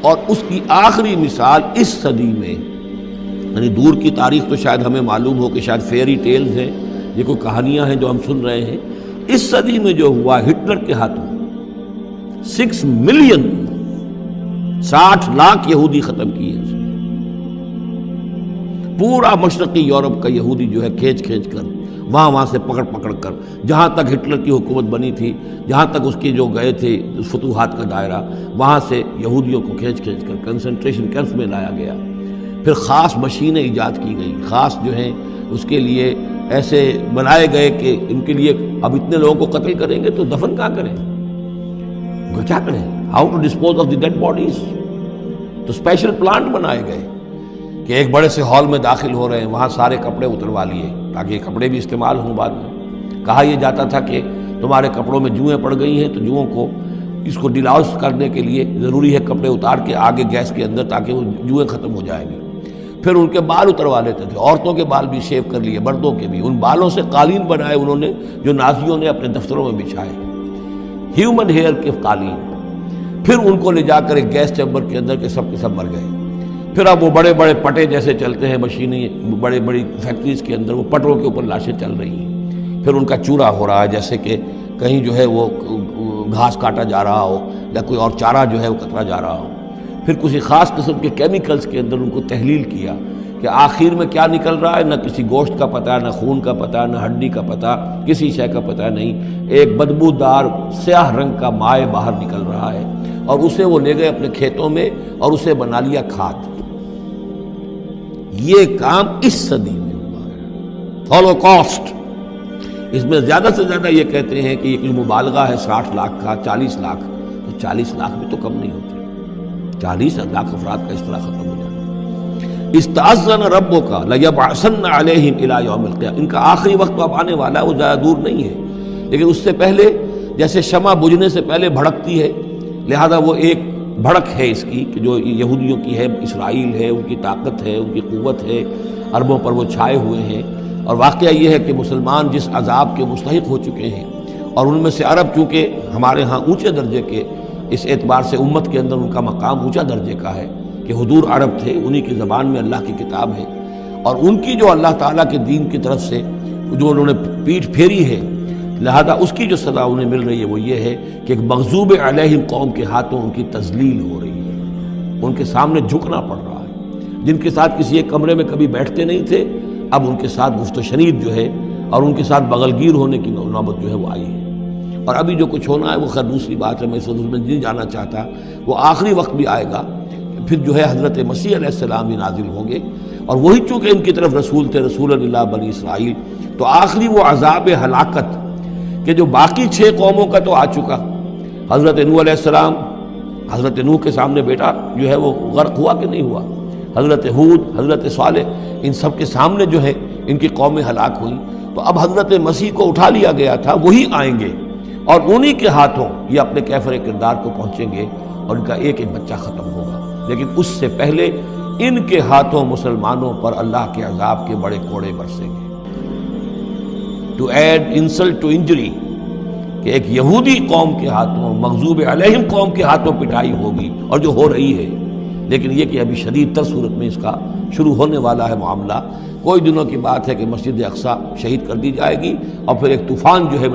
اور اس کی آخری مثال اس صدی میں، یعنی دور کی تاریخ تو شاید ہمیں معلوم ہو کہ شاید فیری ٹیلز ہیں، یہ کوئی کہانیاں ہیں جو ہم سن رہے ہیں، اس صدی میں جو ہوا ہٹلر کے ہاتھوں 6 ملین 60 لاکھ یہودی ختم کیے، پورا مشرقی یورپ کا یہودی جو ہے کھینچ کر وہاں سے پکڑ کر جہاں تک ہٹلر کی حکومت بنی تھی، جہاں تک اس کے جو گئے تھے فتوحات کا دائرہ، وہاں سے یہودیوں کو کھینچ کر کنسنٹریشن کیمپس میں لایا گیا۔ پھر خاص مشینیں ایجاد کی گئیں، خاص جو ہیں اس کے لیے ایسے بنائے گئے کہ ان کے لیے اب اتنے لوگوں کو قتل کریں گے تو دفن کہاں کریں، کیا کریں، how to dispose of the dead bodies. تو اسپیشل پلانٹ بنائے گئے کہ ایک بڑے سے ہال میں داخل ہو رہے ہیں، وہاں سارے کپڑے اتروا لیے تاکہ یہ کپڑے بھی استعمال ہوں بعد میں۔ کہا یہ جاتا تھا کہ تمہارے کپڑوں میں جوئیں پڑ گئی ہیں تو جوؤں کو اس کو ڈیلاؤس کرنے کے لیے ضروری ہے کپڑے اتار کے آگے گیس کے اندر تاکہ وہ جوئیں ختم ہو جائیں گی۔ پھر ان کے بال اتروا لیتے تھے، عورتوں کے بال بھی شیو کر لیے، مردوں کے بھی، ان بالوں سے قالین بنائے انہوں نے جو نازیوں نے اپنے دفتروں میں بچھائے، ہیومن ہیئر کے قالین۔ پھر ان کو لے جا کر ایک گیس چیمبر کے اندر کے سب مر گئے۔ پھر اب وہ بڑے بڑے پٹے جیسے چلتے ہیں مشینیں، بڑی فیکٹریز کے اندر وہ پٹوں کے اوپر لاشیں چل رہی ہیں۔ پھر ان کا چورا ہو رہا ہے جیسے کہ کہیں جو ہے وہ گھاس کاٹا جا رہا ہو یا کوئی اور چارہ جو ہے وہ کترا جا رہا ہو۔ پھر کسی خاص قسم کے کیمیکلز کے اندر ان کو تحلیل کیا کہ آخر میں کیا نکل رہا ہے، نہ کسی گوشت کا پتہ، نہ خون کا پتہ، نہ ہڈی کا پتہ، کسی شے کا پتہ نہیں، ایک بدبودار سیاہ رنگ کا مائع باہر نکل رہا ہے، اور اسے وہ لے گئے اپنے کھیتوں میں اور اسے بنا لیا کھاد۔ یہ کام اس صدی میں ہوا ہے، ہولوکاسٹ۔ اس میں زیادہ سے زیادہ یہ کہتے ہیں کہ یہ کوئی مبالغہ ہے 60 لاکھ کا، 40 لاکھ، تو 40 لاکھ بھی تو کم نہیں ہوتے، 40 لاکھ افراد کا اس طرح ختم ہو جاتا۔ استأذن ربک لیبعثن علیہم الی یوم القیامہ، ان کا آخری وقت اب آنے والا ہے، وہ زیادہ دور نہیں ہے، لیکن اس سے پہلے جیسے شمع بجھنے سے پہلے بھڑکتی ہے، لہذا وہ ایک بھڑک ہے اس کی کہ جو یہودیوں کی ہے، اسرائیل ہے، ان کی طاقت ہے، ان کی قوت ہے، عربوں پر وہ چھائے ہوئے ہیں۔ اور واقعہ یہ ہے کہ مسلمان جس عذاب کے مستحق ہو چکے ہیں، اور ان میں سے عرب چونکہ ہمارے ہاں اونچے درجے کے، اس اعتبار سے امت کے اندر ان کا مقام اونچا درجے کا ہے کہ حضور عرب تھے، انہی کی زبان میں اللہ کی کتاب ہے، اور ان کی جو اللہ تعالیٰ کے دین کی طرف سے جو انہوں نے پیٹھ پھیری ہے، لہذا اس کی جو سزا انہیں مل رہی ہے وہ یہ ہے کہ ایک مغضوب علیہم قوم کے ہاتھوں ان کی تذلیل ہو رہی ہے، ان کے سامنے جھکنا پڑ رہا ہے۔ جن کے ساتھ کسی ایک کمرے میں کبھی بیٹھتے نہیں تھے، اب ان کے ساتھ گفت و شنید جو ہے اور ان کے ساتھ بغل گیر ہونے کی نوبت جو ہے وہ آئی ہے۔ اور ابھی جو کچھ ہونا ہے وہ خیر دوسری بات ہے، میں اس میں نہیں جانا چاہتا، وہ آخری وقت بھی آئے گا، پھر جو ہے حضرت مسیح علیہ السلام ہی نازل ہوں گے، اور وہی چونکہ ان کی طرف رسول تھے، رسول اللہ بنی اسرائیل، تو آخری وہ عذاب ہلاکت کہ جو باقی 6 قوموں کا تو آ چکا، حضرت نوح علیہ السلام، حضرت نوح کے سامنے بیٹا جو ہے وہ غرق ہوا کہ نہیں ہوا، حضرت ہود، حضرت صالح، ان سب کے سامنے جو ہے ان کی قومیں ہلاک ہوئیں، تو اب حضرت مسیح کو اٹھا لیا گیا تھا، وہی آئیں گے اور انہی کے ہاتھوں یہ اپنے کیفر کردار کو پہنچیں گے اور ان کا ایک ایک بچہ ختم ہوگا۔ لیکن اس سے پہلے ان کے ہاتھوں مسلمانوں پر اللہ کے عذاب کے بڑے کوڑے برسیں گے۔ To add insult to injury, کہ ایک یہودی قوم کے ہاتھوں، مغضوب علیہم قوم کے ہاتھوں پٹائی ہوگی، اور جو ہو رہی ہے، لیکن یہ کہ ابھی شدید تر صورت میں اس کا شروع ہونے والا ہے معاملہ۔ کوئی دنوں کی بات ہے کہ مسجد اقصی شہید کر دی جائے گی، اور پھر ایک طوفان جو ہے